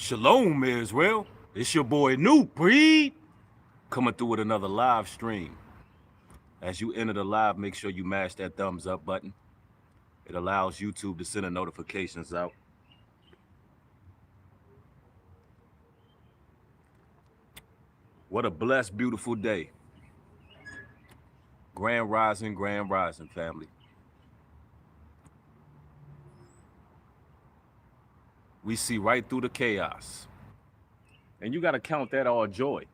Shalom, Israel. It's your boy New Breed coming through with another live stream. As you enter the live, make sure you mash that thumbs up button. It allows YouTube to send the notifications out. What a blessed, beautiful day. Grand rising, family. We see right through the chaos. And you got to count that all joy.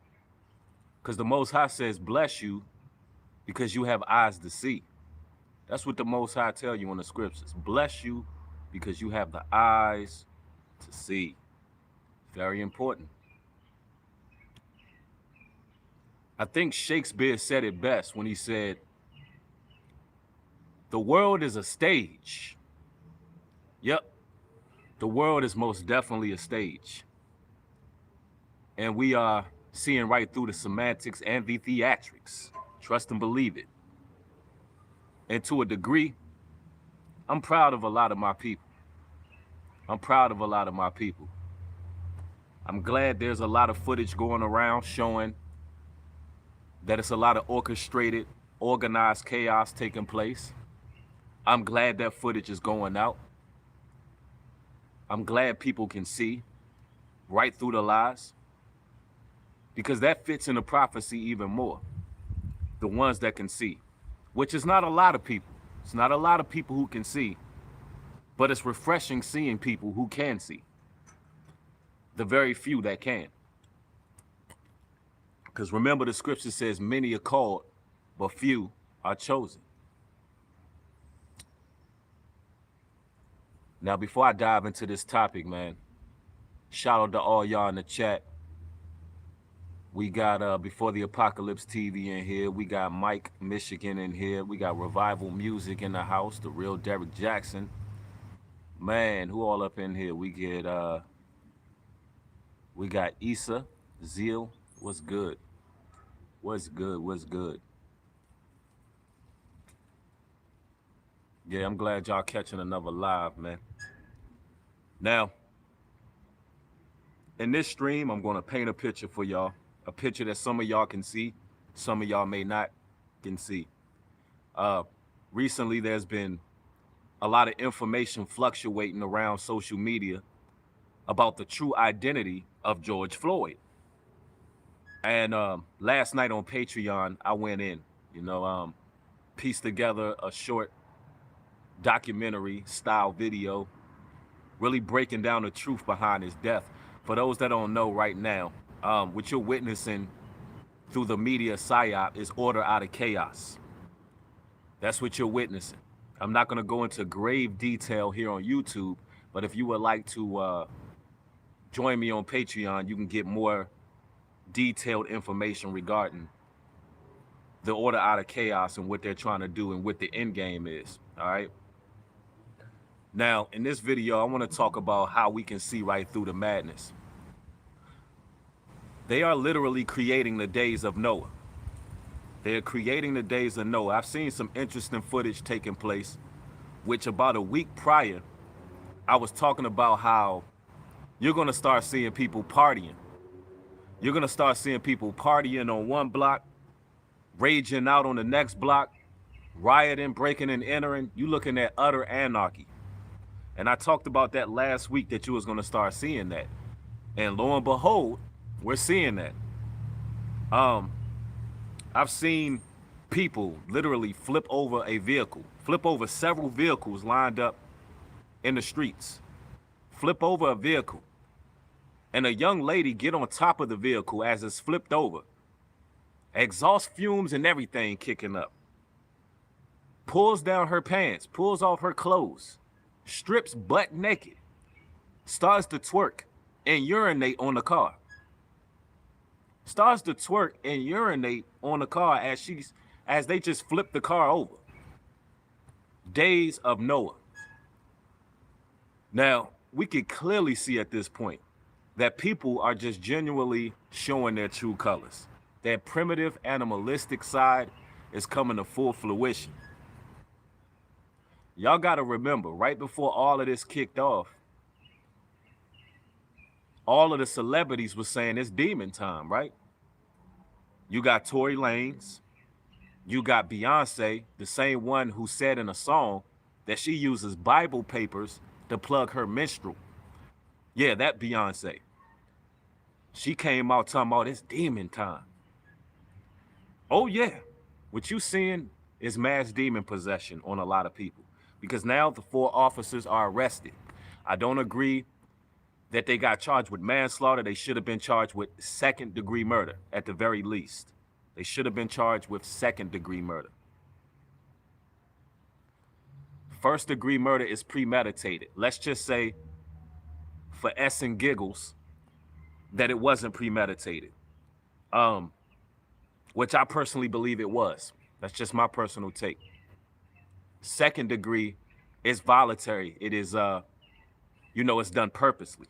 Because the Most High says, bless you because you have eyes to see. That's what the Most High tell you in the scriptures. Bless you because you have the eyes to see. Very important. I think Shakespeare said it best when he said, the world is a stage. Yep, the world is most definitely a stage. And we are seeing right through the semantics and the theatrics. Trust and believe it. And to a degree, I'm proud of a lot of my people. I'm glad there's a lot of footage going around showing that it's a lot of orchestrated, organized chaos taking place. I'm glad that footage is going out. I'm glad people can see right through the lies, because that fits in the prophecy even more. The ones that can see, which is not a lot of people. It's not a lot of people who can see, but it's refreshing seeing people who can see. The very few that can. Because remember, the scripture says many are called, but few are chosen. Now, before I dive into this topic, man, shout out to all y'all in the chat. We got Before the Apocalypse TV in here. We got Mike, Michigan in here. We got Revival Music in the house. The real Derek Jackson. Man, who all up in here? We got Issa, Zeal. What's good? What's good? Yeah, I'm glad y'all catching another live, man. Now, in this stream, I'm going to paint a picture for y'all. A picture that some of y'all can see, some of y'all may not can see. Recently, there's been a lot of information fluctuating around social media about the true identity of George Floyd. And last night on Patreon, I went in, pieced together a short documentary style video, really breaking down the truth behind his death. For those that don't know right now, what you're witnessing through the media psyop is order out of chaos. That's what you're witnessing. I'm not going to go into grave detail here on YouTube, but if you would like to join me on Patreon, you can get more detailed information regarding the order out of chaos and what they're trying to do and what the end game is. All right. Now, in this video, I want to talk about how we can see right through the madness. They are literally creating the days of Noah. They're creating the days of Noah. I've seen some interesting footage taking place, which about a week prior, I was talking about how you're going to start seeing people partying. You're going to start seeing people partying on one block, raging out on the next block, rioting, breaking and entering. You're looking at utter anarchy. And I talked about that last week, that you was going to start seeing that. And lo and behold, we're seeing that. I've seen people literally flip over a vehicle, flip over several vehicles lined up in the streets, flip over a vehicle, and a young lady get on top of the vehicle as it's flipped over. Exhaust fumes and everything kicking up. Pulls down her pants, pulls off her clothes, strips butt naked, starts to twerk and urinate on the car. Starts to twerk and urinate on the car as they just flip the car over. Days of Noah. Now, we can clearly see at this point that people are just genuinely showing their true colors. Their primitive animalistic side is coming to full fruition. Y'all got to remember, right before all of this kicked off, all of the celebrities were saying it's demon time, right? You got Tory Lanez, you got Beyonce, the same one who said in a song that she uses Bible papers to plug her menstrual. Yeah, that Beyonce. She came out talking about it's demon time. Oh yeah, what you seeing is mass demon possession on a lot of people, because now the 4 officers are arrested. I don't agree that they got charged with manslaughter. They should have been charged with 2nd-degree murder at the very least. They should have been charged with 2nd-degree murder. 1st-degree murder is premeditated. Let's just say, for S and giggles, that it wasn't premeditated. Which I personally believe it was. That's just my personal take. 2nd-degree is voluntary. It is, it's done purposely.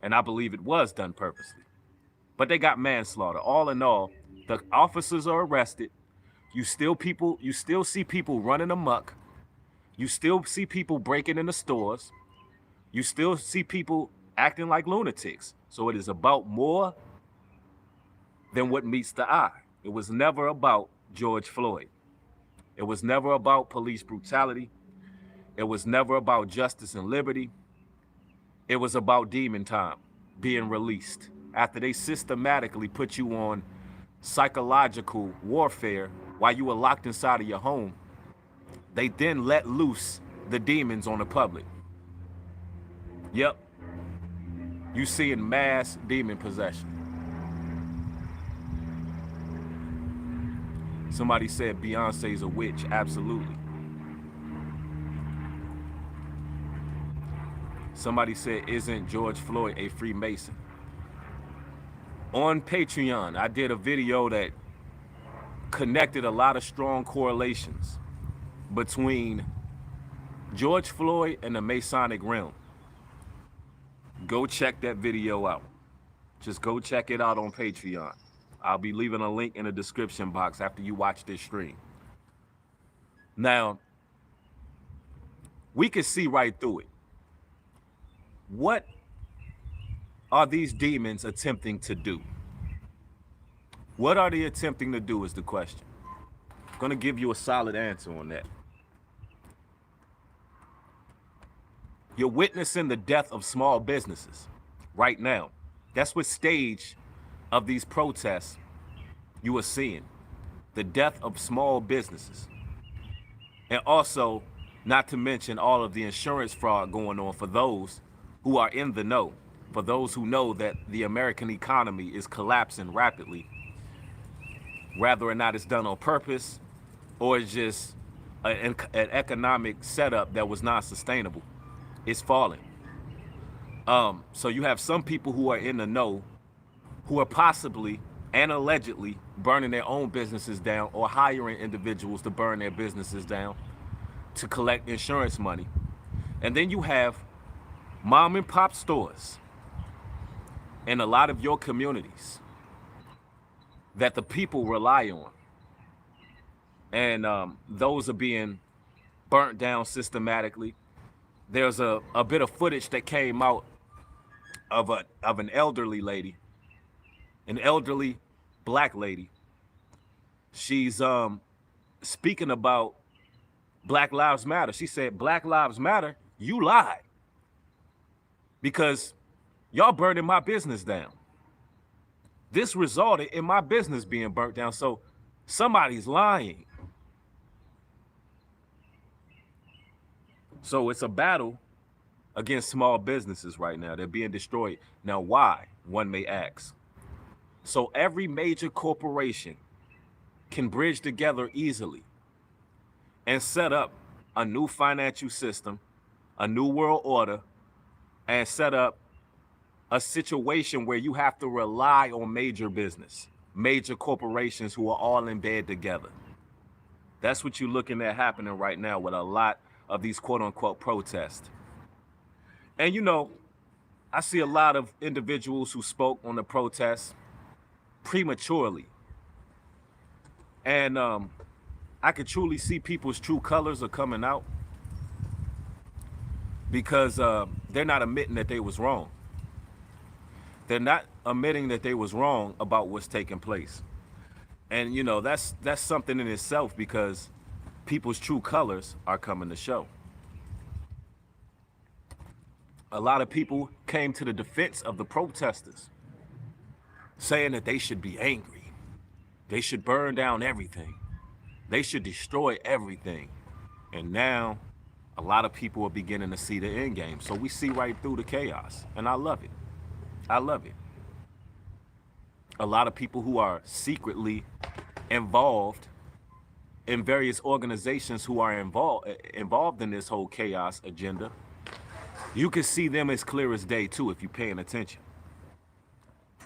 And I believe it was done purposely. But they got manslaughter. All in all, the officers are arrested. You still see people running amok. You still see people breaking into stores. You still see people acting like lunatics. So it is about more than what meets the eye. It was never about George Floyd. It was never about police brutality. It was never about justice and liberty. It was about demon time being released. After they systematically put you on psychological warfare while you were locked inside of your home, they then let loose the demons on the public. Yep. You seeing mass demon possession. Somebody said Beyonce's a witch. Absolutely. Somebody said, isn't George Floyd a Freemason? On Patreon, I did a video that connected a lot of strong correlations between George Floyd and the Masonic realm. Go check that video out. Just go check it out on Patreon. I'll be leaving a link in the description box after you watch this stream. Now, we can see right through it. What are these demons attempting to do? What are they attempting to do is the question. I'm going to give you a solid answer on that. You're witnessing the death of small businesses right now. That's what stage of these protests you are seeing. The death of small businesses. And also, not to mention all of the insurance fraud going on for those who are in the know, for those who know that the American economy is collapsing rapidly, whether or not it's done on purpose or it's just an economic setup that was not sustainable. It's falling. So you have some people who are in the know who are possibly and allegedly burning their own businesses down or hiring individuals to burn their businesses down to collect insurance money. And then you have mom and pop stores in a lot of your communities that the people rely on. And those are being burnt down systematically. There's a bit of footage that came out of an elderly lady, an elderly black lady. She's speaking about Black Lives Matter. She said, Black Lives Matter, you lied. Because y'all burning my business down. This resulted in my business being burnt down. So somebody's lying. So it's a battle against small businesses right now. They're being destroyed. Now, why? One may ask. So every major corporation can bridge together easily and set up a new financial system, a new world order, and set up a situation where you have to rely on major business, major corporations who are all in bed together. That's what you're looking at happening right now with a lot of these quote unquote protests. And you know, I see a lot of individuals who spoke on the protests prematurely. And I could truly see people's true colors are coming out because they're not admitting that they was wrong. They're not admitting that they was wrong about what's taking place. And you know, that's something in itself, because people's true colors are coming to show. A lot of people came to the defense of the protesters, saying that they should be angry. They should burn down everything. They should destroy everything. And now a lot of people are beginning to see the end game. So we see right through the chaos. And I love it. I love it. A lot of people who are secretly involved in various organizations who are involved in this whole chaos agenda, you can see them as clear as day too if you're paying attention.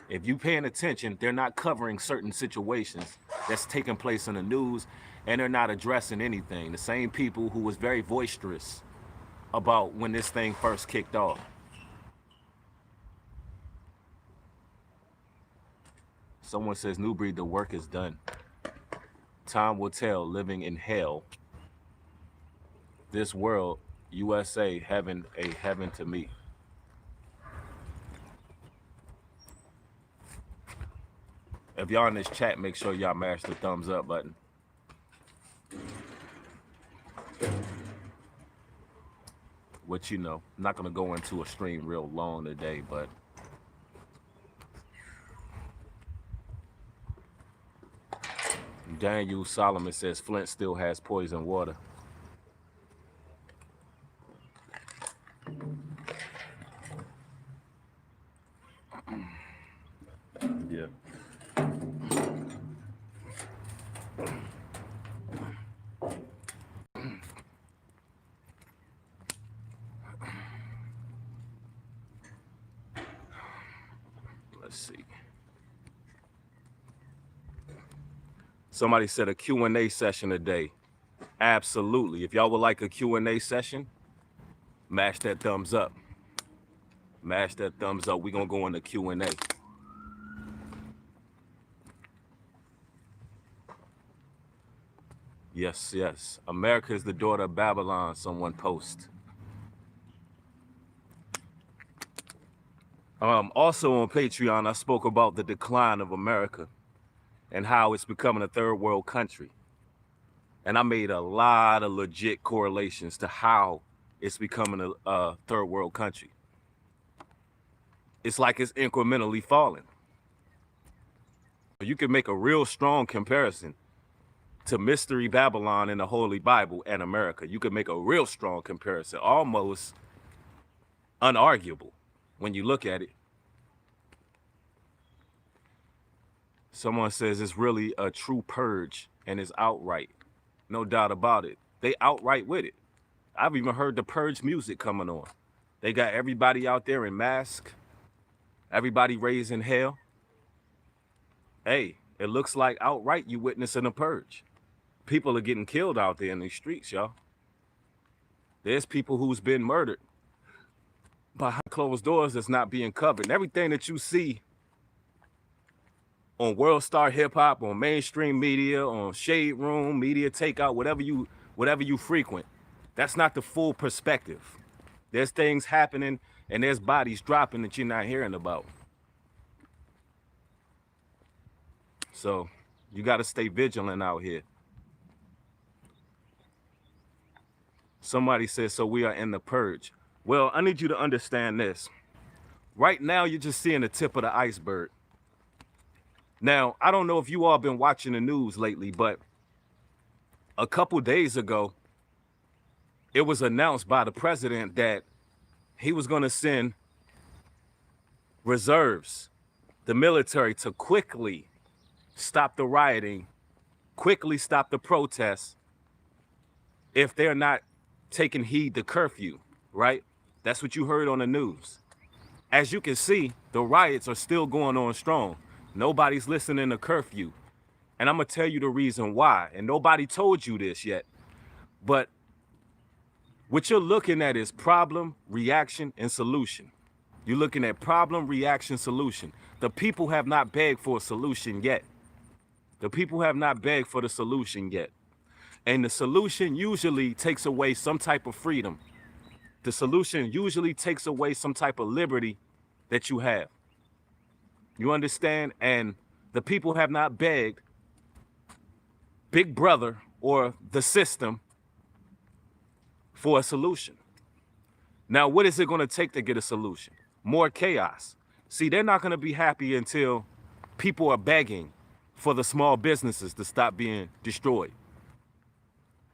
If you're paying attention, they're not covering certain situations that's taking place in the news, and they're not addressing anything. The same people who was very boisterous about when this thing first kicked off. Someone says, New Breed, the work is done. Time will tell, living in hell. This world, USA, heaven, a heaven to me. If y'all in this chat, make sure y'all mash the thumbs up button. What you know, I'm not gonna go into a stream real long today, but Daniel Solomon says Flint still has poison water. Yeah. Let's see. Somebody said a Q&A session today. Absolutely. If y'all would like a Q&A session, mash that thumbs up. Mash that thumbs up. We're going to go into Q&A. Yes, yes. America is the daughter of Babylon, someone post. Also on Patreon, I spoke about the decline of America and how it's becoming a third world country. And I made a lot of legit correlations to how it's becoming a third world country. It's like it's incrementally falling. You can make a real strong comparison to Mystery Babylon in the Holy Bible and America. You can make a real strong comparison, almost unarguable when you look at it. Someone says it's really a true purge and it's outright. No doubt about it. They outright with it. I've even heard the purge music coming on. They got everybody out there in masks. Everybody raising hell. Hey, it looks like outright you witnessing a purge. People are getting killed out there in these streets, y'all. There's people who's been murdered behind closed doors that's not being covered. And everything that you see on World Star Hip Hop, on mainstream media, on Shade Room, Media Takeout, whatever you frequent, that's not the full perspective. There's things happening and there's bodies dropping that you're not hearing about. So you got to stay vigilant out here. Somebody says, so we are in the purge. Well, I need you to understand this. Right now, you're just seeing the tip of the iceberg. Now, I don't know if you all been watching the news lately, but a couple days ago, it was announced by the president that he was going to send reserves, the military, to quickly stop the rioting, quickly stop the protests if they're not taking heed to curfew, right? That's what you heard on the news. As you can see, the riots are still going on strong. Nobody's listening to curfew. And I'm going to tell you the reason why. And nobody told you this yet. But what you're looking at is problem, reaction, and solution. You're looking at problem, reaction, solution. The people have not begged for a solution yet. The people have not begged for the solution yet. And the solution usually takes away some type of freedom. The solution usually takes away some type of liberty that you have. You understand? And the people have not begged Big Brother or the system for a solution. Now, what is it going to take to get a solution? More chaos. See, they're not going to be happy until people are begging for the small businesses to stop being destroyed.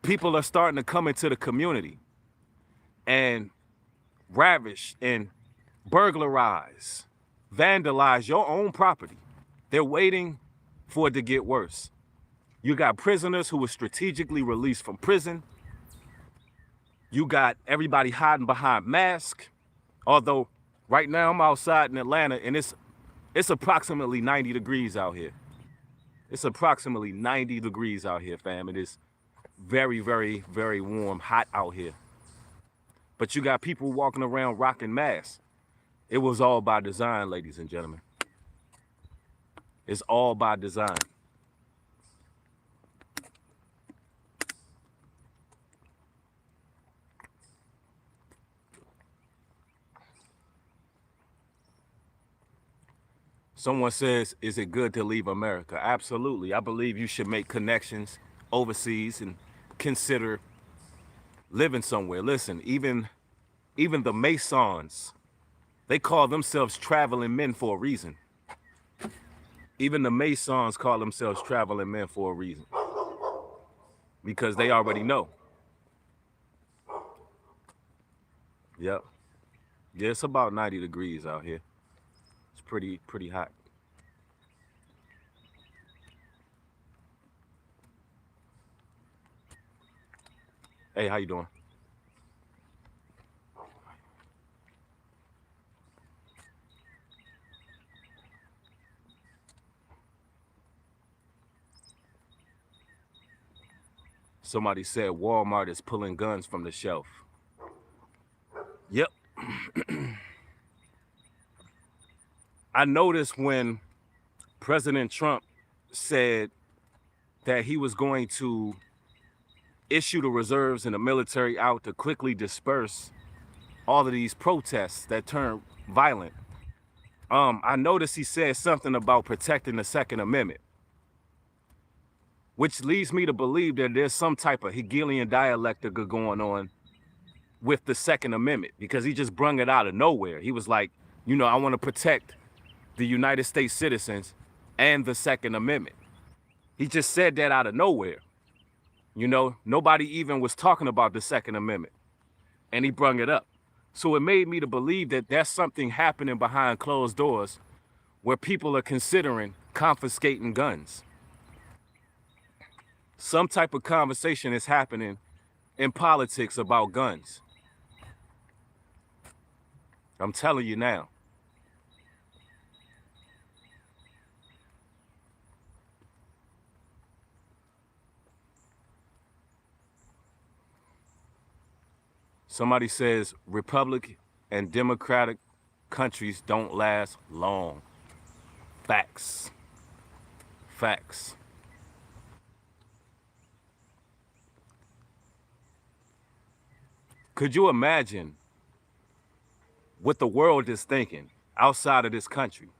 People are starting to come into the community and ravish and burglarize, vandalize your own property. They're waiting for it to get worse. You got prisoners who were strategically released from prison. You got everybody hiding behind masks. Although right now I'm outside in Atlanta and it's approximately 90 degrees out here. It's approximately 90 degrees out here, fam. It is very, very, very warm, hot out here. But you got people walking around rocking masks. It was all by design, ladies and gentlemen. It's all by design. Someone says, is it good to leave America? Absolutely. I believe you should make connections overseas and consider living somewhere. Listen, even the Masons, they call themselves traveling men for a reason. Even the Masons call themselves traveling men for a reason. Because they already know. Yep. Yeah, it's about 90 degrees out here. It's pretty hot. Hey, how you doing? Somebody said Walmart is pulling guns from the shelf. Yep. I noticed when President Trump said that he was going to issue the reserves and the military out to quickly disperse all of these protests that turned violent. I noticed he said something about protecting the Second Amendment, which leads me to believe that there's some type of Hegelian dialectic going on with the Second Amendment, because he just brung it out of nowhere. He was like, you know, I want to protect the United States citizens and the Second Amendment. He just said that out of nowhere. You know, nobody even was talking about the Second Amendment, and he brung it up. So it made me to believe that there's something happening behind closed doors where people are considering confiscating guns. Some type of conversation is happening in politics about guns. I'm telling you now. Somebody says Republic and Democratic countries don't last long. Facts. Facts. Could you imagine what the world is thinking outside of this country?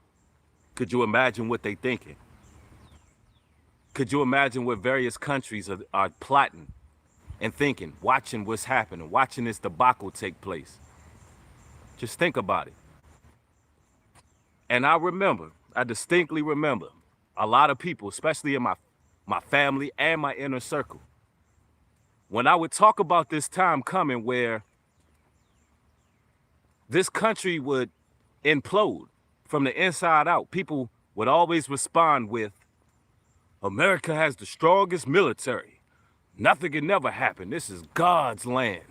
Could you imagine what they're thinking? Could you imagine what various countries are plotting and thinking, watching what's happening, watching this debacle take place? Just think about it. And I distinctly remember a lot of people, especially in my family and my inner circle, when I would talk about this time coming where this country would implode from the inside out, people would always respond with, America has the strongest military. Nothing can never happen. This is God's land.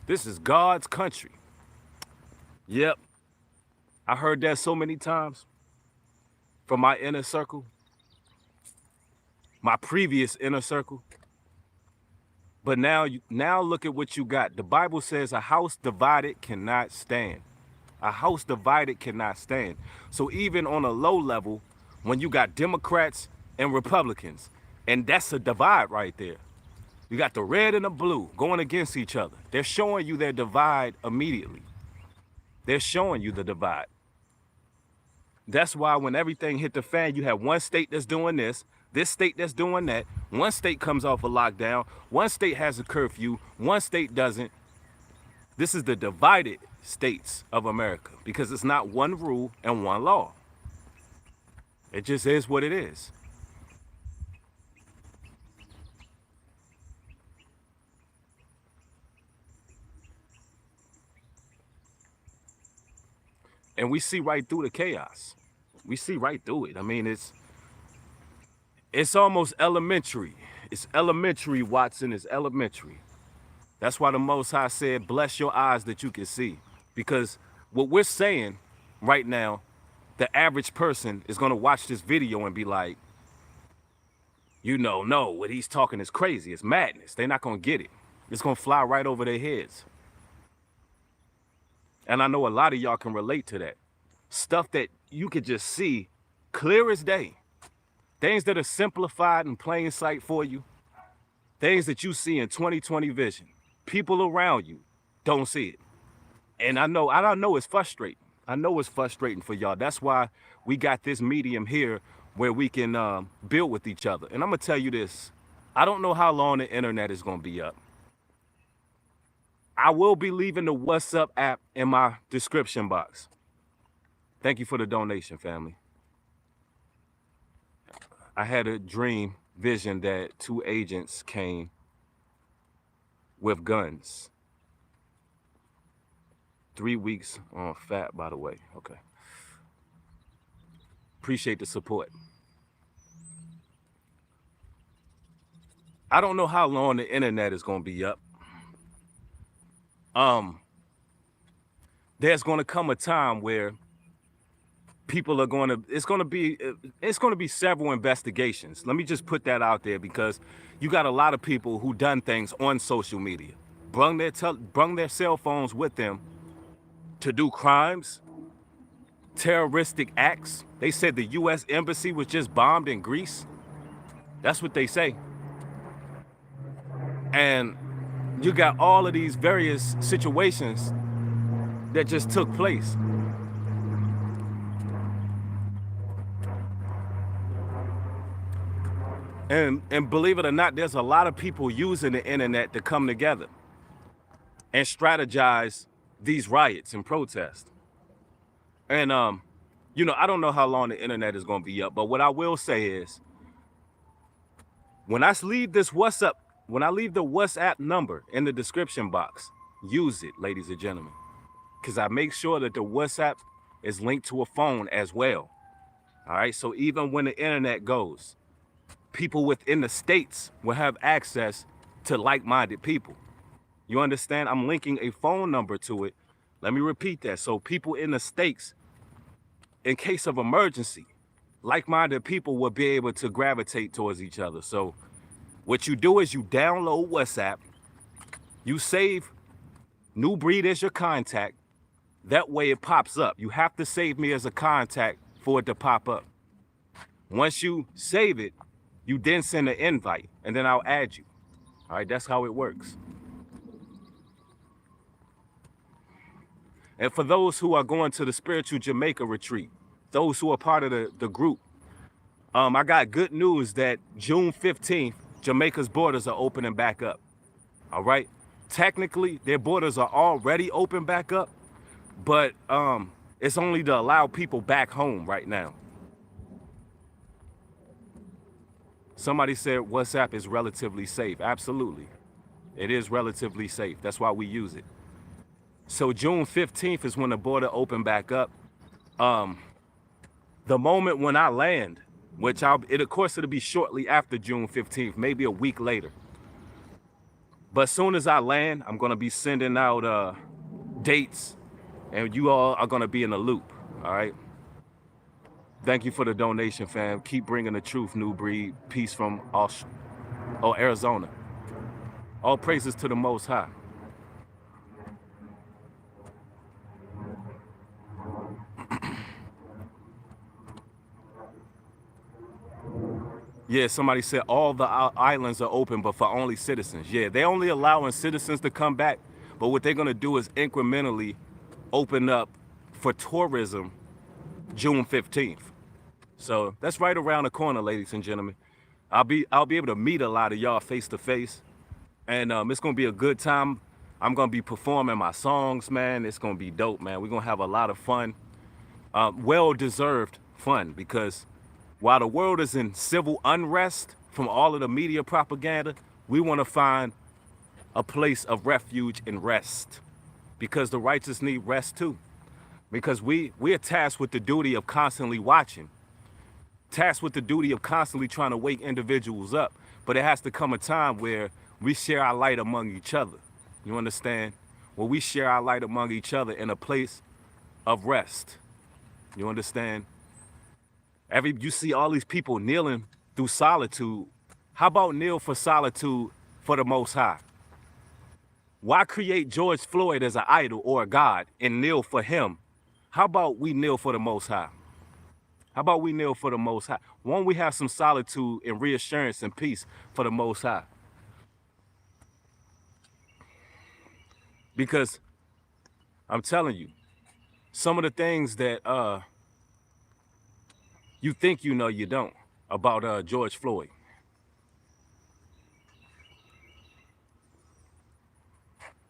This is God's country. Yep. I heard that so many times from my inner circle, my previous inner circle. But now look at what you got. The Bible says a house divided cannot stand. A house divided cannot stand. So even on a low level, when you got Democrats and Republicans, and that's a divide right there. You got the red and the blue going against each other. They're showing you their divide immediately. They're showing you the divide. That's why when everything hit the fan, you have one state that's doing this state that's doing that, one state comes off a lockdown, one state has a curfew, one state doesn't. This is the divided states of America because it's not one rule and one law. It just is what it is. And we see right through the chaos. We see right through it. I mean, it's almost elementary. It's elementary, Watson. It's elementary. That's why the Most High said, bless your eyes that you can see. Because what we're saying right now, the average person is going to watch this video and be like, no, what he's talking is crazy. It's madness. They're not going to get it. It's going to fly right over their heads. And I know a lot of y'all can relate to that. Stuff that you could just see clear as day. Things that are simplified in plain sight for you. Things that you see in 20/20 vision. People around you don't see it. And I know it's frustrating. I know it's frustrating for y'all. That's why we got this medium here where we can build with each other. And I'm going to tell you this. I don't know how long the internet is going to be up. I will be leaving the Whatapp app in my description box. Thank you for the donation, family. I had a dream vision that 2 agents came with guns. 3 weeks on fat, by the way. Okay. Appreciate the support. I don't know how long the internet is going to be up. There's going to come a time where people are going to, it's going to be several investigations. Let me just put that out there because you got a lot of people who done things on social media, brung their cell phones with them to do crimes, terroristic acts. They said the U.S. embassy was just bombed in Greece. That's what they say. And you got all of these various situations that just took place. And believe it or not, there's a lot of people using the internet to come together and strategize these riots and protests. And, I don't know how long the internet is going to be up, but what I will say is when I leave this when I leave the Whatapp number in the description box, use it, ladies and gentlemen, because I make sure that the Whatapp is linked to a phone as well. All right. So even when the internet goes, people within the states will have access to like-minded people. You understand? I'm linking a phone number to it. Let me repeat that. So people in the states, in case of emergency, like-minded people will be able to gravitate towards each other. So what you do is you download Whatapp, you save New Breed as your contact. That way it pops up. You have to save me as a contact for it to pop up. Once you save it, you then send an invite, and then I'll add you. All right, that's how it works. And for those who are going to the Spiritual Jamaica retreat, those who are part of the group, I got good news that June 15th, Jamaica's borders are opening back up. All right. Technically, their borders are already open back up, but it's only to allow people back home right now. Somebody said Whatapp is relatively safe. Absolutely. It is relatively safe. That's why we use it. So June 15th is when the border opened back up. The moment when I land, which of course it'll be shortly after June 15th, maybe a week later. But as soon as I land, I'm going to be sending out dates, and you all are going to be in the loop. All right. Thank you for the donation, fam. Keep bringing the truth, New Breed. Peace from Arizona. All praises to the Most High. Yeah, somebody said all the islands are open, but for only citizens. Yeah, they're only allowing citizens to come back. But what they're going to do is incrementally open up for tourism June 15th. So that's right around the corner, ladies and gentlemen. I'll be able to meet a lot of y'all face to face, and it's gonna be a good time. I'm gonna be performing my songs, man. It's gonna be dope, man. We're gonna have a lot of fun, well-deserved fun, because while the world is in civil unrest from all of the media propaganda, we want to find a place of refuge and rest, because the righteous need rest too. Because we are tasked with the duty of constantly watching, tasked with the duty of constantly trying to wake individuals up. But it has to come a time where we share our light among each other. You understand? Where we share our light among each other in a place of rest. You understand? You see all these people kneeling through solitude. How about kneel for solitude for the Most High? Why create George Floyd as an idol or a god and kneel for him? How about we kneel for the Most High? How about we kneel for the Most High? Won't we have some solitude and reassurance and peace for the Most High? Because I'm telling you, some of the things that you think you know, you don't, about George Floyd.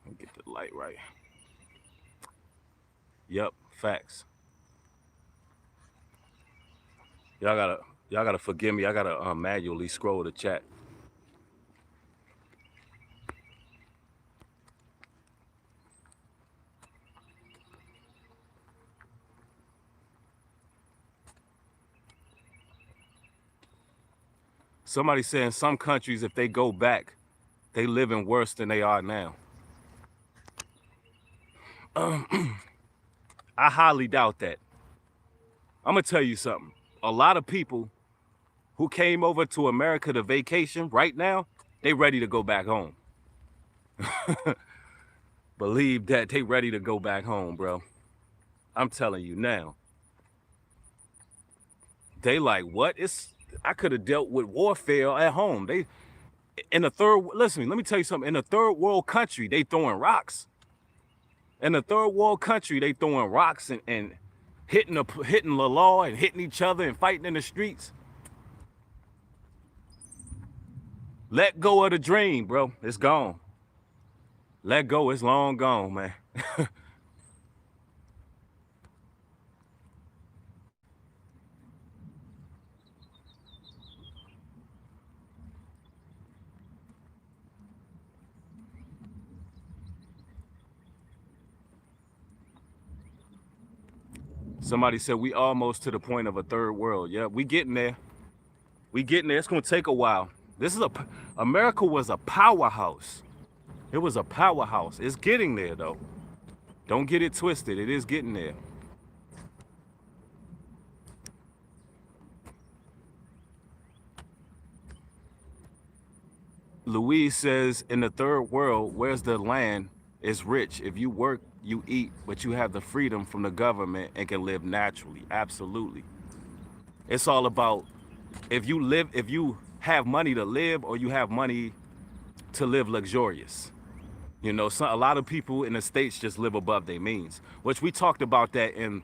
Let me get the light right. Yep, facts. Y'all gotta forgive me. I gotta manually scroll the chat. Somebody saying some countries, if they go back, they live in worse than they are now. I highly doubt that. I'm gonna tell you something. A lot of people who came over to America to vacation right now, they ready to go back home. Believe that, they ready to go back home, bro. I'm telling you now. They like, what? I could have dealt with warfare at home. Listen, let me tell you something. In a third world country, they throwing rocks. In a third world country, they throwing rocks and hitting the law and hitting each other and fighting in the streets. Let go of the dream, bro. It's gone. Let go. It's long gone, man. Somebody said we almost to the point of a third world. Yeah, we getting there. We getting there. It's gonna take a while. America was a powerhouse. It was a powerhouse. It's getting there though. Don't get it twisted. It is getting there. Louise says, in the third world, where's the land is rich. If you work, you eat, but you have the freedom from the government and can live naturally. Absolutely. It's all about if you have money to live, or you have money to live luxurious. You know, a lot of people in the States just live above their means, which we talked about that in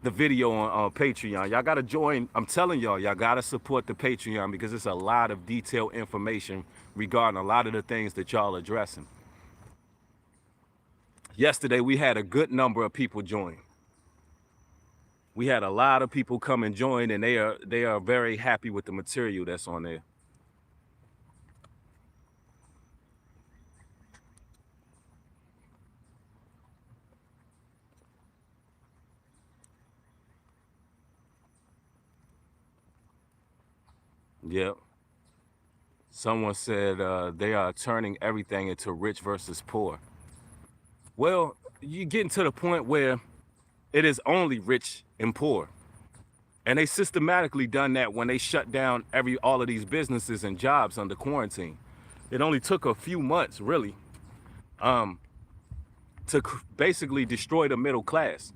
the video on Patreon. Y'all gotta join. I'm telling y'all gotta support the Patreon, because it's a lot of detailed information regarding a lot of the things that y'all addressing. Yesterday, we had a good number of people join. We had a lot of people come and join, and they are very happy with the material that's on there. Yep. Someone said they are turning everything into rich versus poor. Well, you're getting to the point where it is only rich and poor. And they systematically done that when they shut down all of these businesses and jobs under quarantine. It only took a few months, really, to basically destroy the middle class.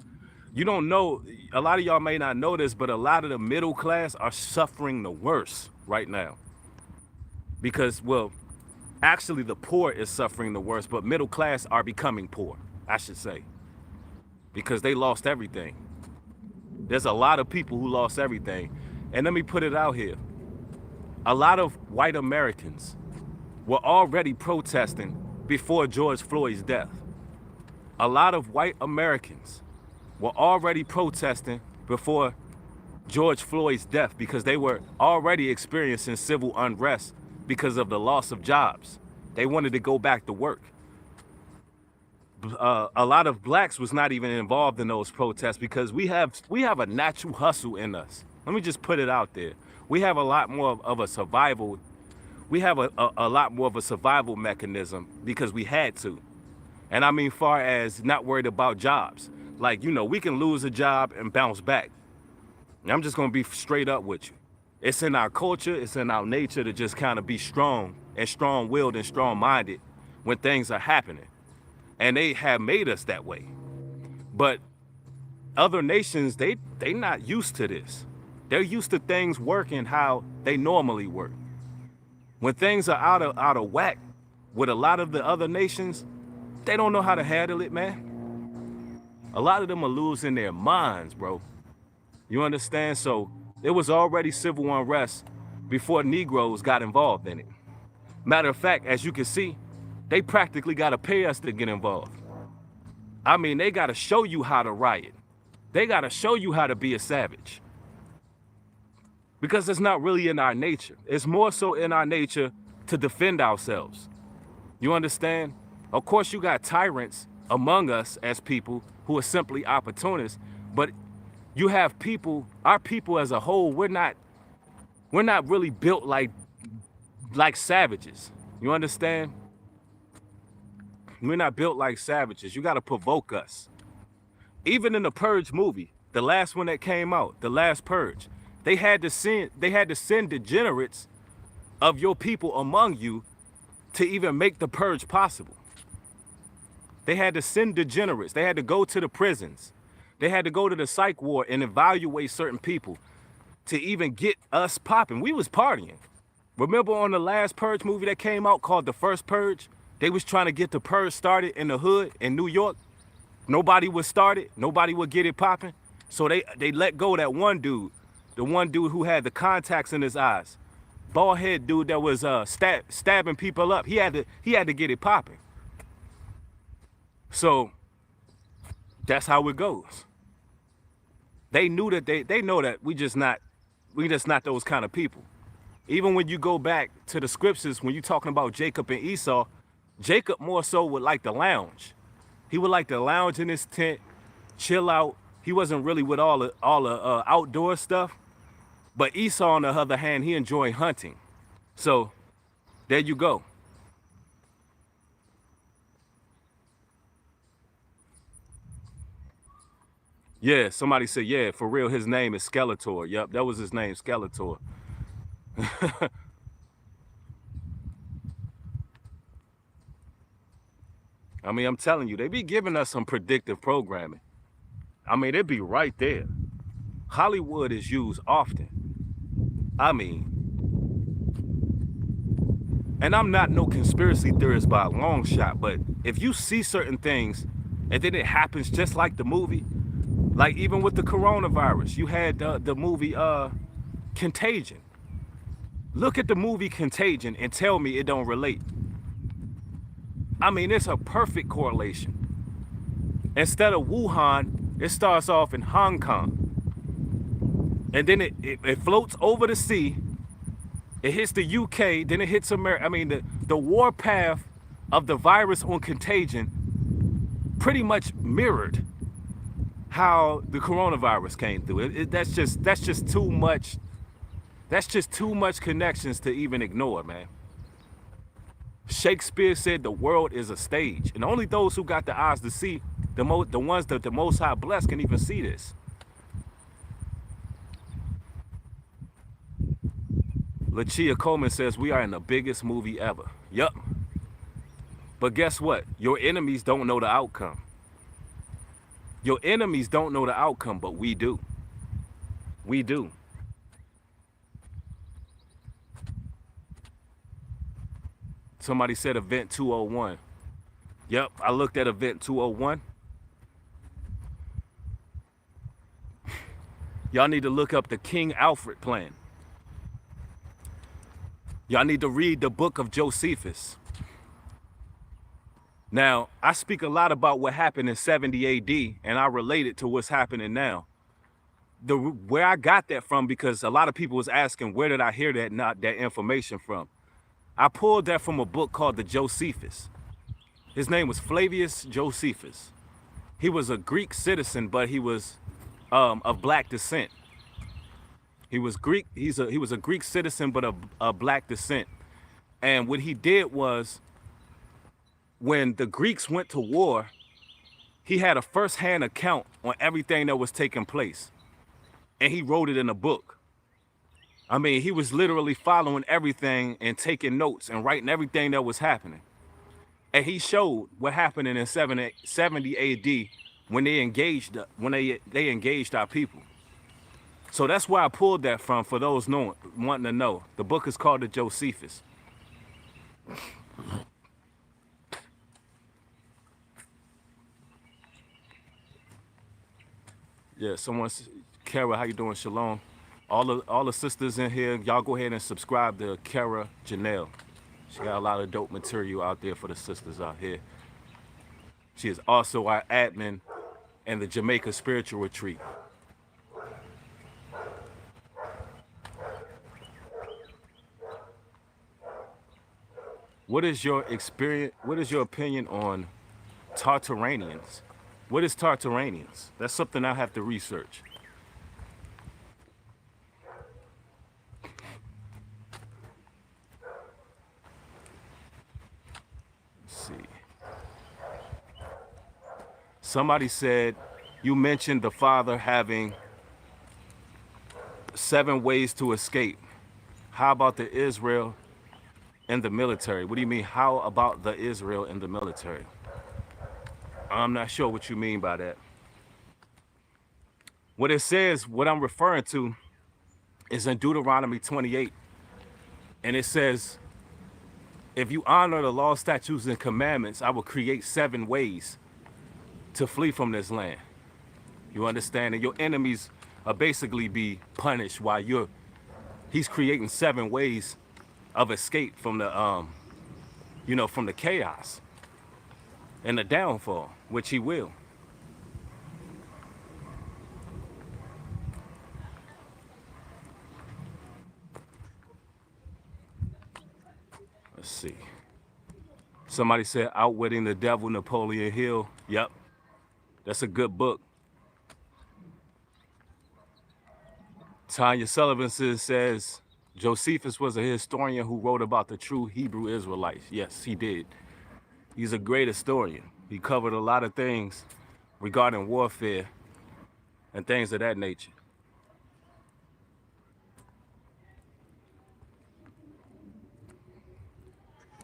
You don't know, a lot of y'all may not know this, but a lot of the middle class are suffering the worst right now. Because, well, actually the poor is suffering the worst, but middle class are becoming poor, I should say. Because they lost everything. There's a lot of people who lost everything. And let me put it out here. A lot of white Americans were already protesting before George Floyd's death. A lot of white Americans were already protesting before George Floyd's death because they were already experiencing civil unrest because of the loss of jobs. They wanted to go back to work. A lot of blacks was not even involved in those protests because we have a natural hustle in us. Let me just put it out there. We have a lot more of a survival. We have a lot more of a survival mechanism because we had to. And I mean, far as not worried about jobs. Like, you know, we can lose a job and bounce back. And I'm just gonna be straight up with you. It's in our culture, it's in our nature to just kind of be strong and strong-willed and strong-minded when things are happening. And they have made us that way. But other nations, they not used to this. They're used to things working how they normally work. When things are out of whack with a lot of the other nations, they don't know how to handle it, man. A lot of them are losing their minds, bro. You understand? So there was already civil unrest before Negroes got involved in it. Matter of fact, as you can see, they practically got to pay us to get involved. I mean, they got to show you how to riot. They got to show you how to be a savage. Because it's not really in our nature. It's more so in our nature to defend ourselves. You understand? Of course, you got tyrants among us as people who are simply opportunists, but you have people, our people as a whole, we're not really built like savages. You understand? We're not built like savages. You got to provoke us. Even in the Purge movie, the last one that came out, The Last Purge, they had to send degenerates of your people among you to even make the purge possible. They had to send degenerates. They had to go to the prisons. They had to go to the psych ward and evaluate certain people to even get us popping. We was partying. Remember on the last Purge movie that came out called The First Purge? They was trying to get the purge started in the hood in New York. Nobody would start it. Nobody would get it popping. So they let go of that one dude, the one dude who had the contacts in his eyes. Bald head dude that was stabbing people up. He had to get it popping. So that's how it goes. They knew that they know that we just not those kind of people. Even when you go back to the scriptures, when you're talking about Jacob and Esau, Jacob more so would like to lounge. He would like to lounge in his tent, chill out. He wasn't really with all the outdoor stuff. But Esau, on the other hand, he enjoyed hunting. So there you go. Yeah, somebody said, yeah, for real, his name is Skeletor. Yep, that was his name, Skeletor. I mean, I'm telling you, they be giving us some predictive programming. I mean, it be right there. Hollywood is used often. I mean, and I'm not no conspiracy theorist by a long shot, but if you see certain things and then it happens just like the movie, like even with the coronavirus, you had the movie Contagion. Look at the movie Contagion and tell me it don't relate. I mean, it's a perfect correlation. Instead of Wuhan, it starts off in Hong Kong. And then it floats over the sea. It hits the UK, then it hits America. I mean, the war path of the virus on Contagion pretty much mirrored how the coronavirus came through. That's just too much. That's just too much connections to even ignore, man. Shakespeare said the world is a stage, and only those who got the eyes to see, the ones that the Most High blessed, can even see this. Lachia Coleman says we are in the biggest movie ever. Yup. But guess what? Your enemies don't know the outcome. Your enemies don't know the outcome, but we do. We do. Somebody said Event 201. Yep, I looked at Event 201. Y'all need to look up the King Alfred plan. Y'all need to read the book of Josephus. Now, I speak a lot about what happened in 70 AD, and I relate it to what's happening now. Where I got that from, because a lot of people was asking, where did I hear that information from? I pulled that from a book called the Josephus. His name was Flavius Josephus. He was a Greek citizen, but he was of black descent. He was Greek. He was a Greek citizen, but of black descent. And what he did was, when the Greeks went to war, he had a first-hand account on everything that was taking place. And he wrote it in a book. I mean, he was literally following everything and taking notes and writing everything that was happening. And he showed what happened in 70 AD when they engaged our people. So that's where I pulled that from, for those wanting to know. The book is called the Josephus. Yeah, Kara, how you doing? Shalom. All the sisters in here, y'all go ahead and subscribe to Kara Janelle. She got a lot of dope material out there for the sisters out here. She is also our admin in the Jamaica Spiritual Retreat. What is your experience? What is your opinion on Tartarians? What is Tartarians? That's something I have to research. Let's see. Somebody said, you mentioned the Father having 7 ways to escape. How about the Israel and the military? What do you mean, how about the Israel and the military? I'm not sure what you mean by that. What it says, what I'm referring to, is in Deuteronomy 28. And it says, if you honor the law, statutes, and commandments, I will create 7 ways to flee from this land. You understand? And your enemies are basically be punished while he's creating 7 ways of escape from the, from the chaos and the downfall, which he will. Let's see. Somebody said Outwitting the Devil, Napoleon Hill. Yep. That's a good book. Tanya Sullivan says Josephus was a historian who wrote about the true Hebrew Israelites. Yes, he did. He's a great historian. He covered a lot of things regarding warfare and things of that nature.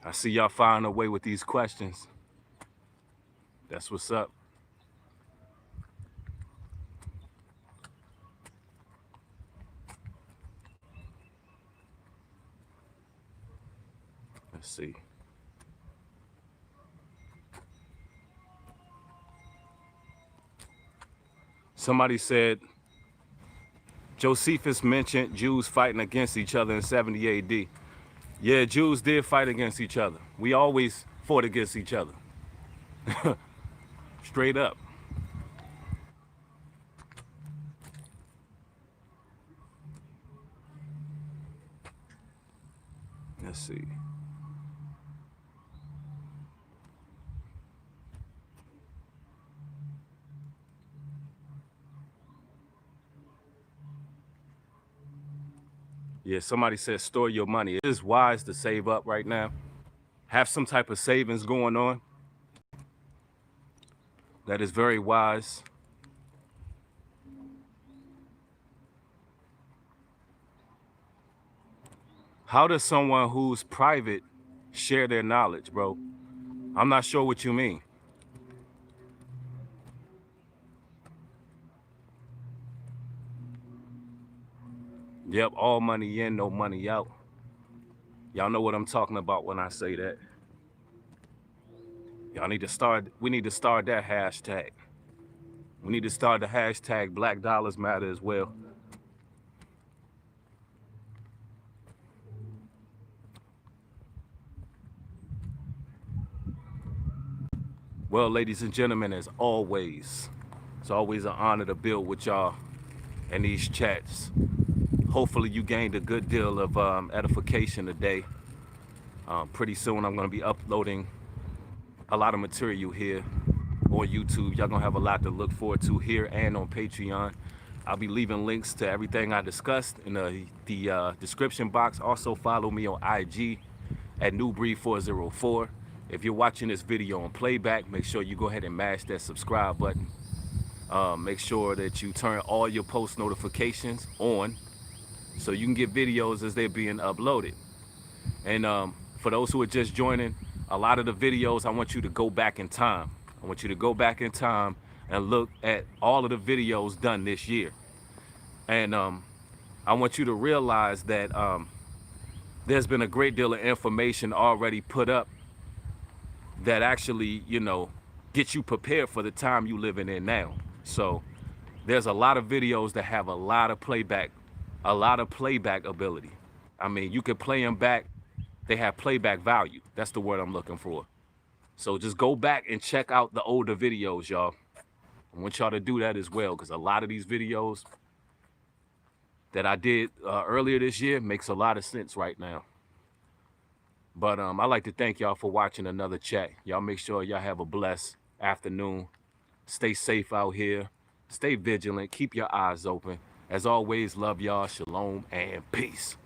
I see y'all finding a way with these questions. That's what's up. Let's see. Somebody said Josephus mentioned Jews fighting against each other in 70 AD. Yeah, Jews did fight against each other. We always fought against each other. Straight up. Let's see. Yeah, somebody said store your money. It is wise to save up right now. Have some type of savings going on. That is very wise. How does someone who's private share their knowledge, bro? I'm not sure what you mean. Yep, all money in, no money out. Y'all know what I'm talking about when I say that. Y'all need to start, we need to start that hashtag. We need to start the hashtag Black Dollars Matter as well. Well, ladies and gentlemen, as always, it's always an honor to build with y'all in these chats. Hopefully you gained a good deal of edification today. Pretty soon I'm going to be uploading a lot of material here on YouTube. Y'all going to have a lot to look forward to here and on Patreon. I'll be leaving links to everything I discussed in the description box. Also follow me on IG at Kingbreed404. If you're watching this video on playback, make sure you go ahead and mash that subscribe button. Make sure that you turn all your post notifications on so you can get videos as they're being uploaded. And for those who are just joining, a lot of the videos, I want you to go back in time. I want you to go back in time and look at all of the videos done this year. And I want you to realize that there's been a great deal of information already put up that actually, you know, get you prepared for the time you living in now. So there's a lot of videos that have a lot of playback ability. I mean, you could play them back. They have playback value. That's the word I'm looking for. So just go back and check out the older videos, y'all. I want y'all to do that as well, because a lot of these videos that I did earlier this year makes a lot of sense right now. But I'd like to thank y'all for watching another chat. Y'all make sure y'all have a blessed afternoon. Stay safe out here. Stay vigilant. Keep your eyes open. As always, love y'all. Shalom and peace.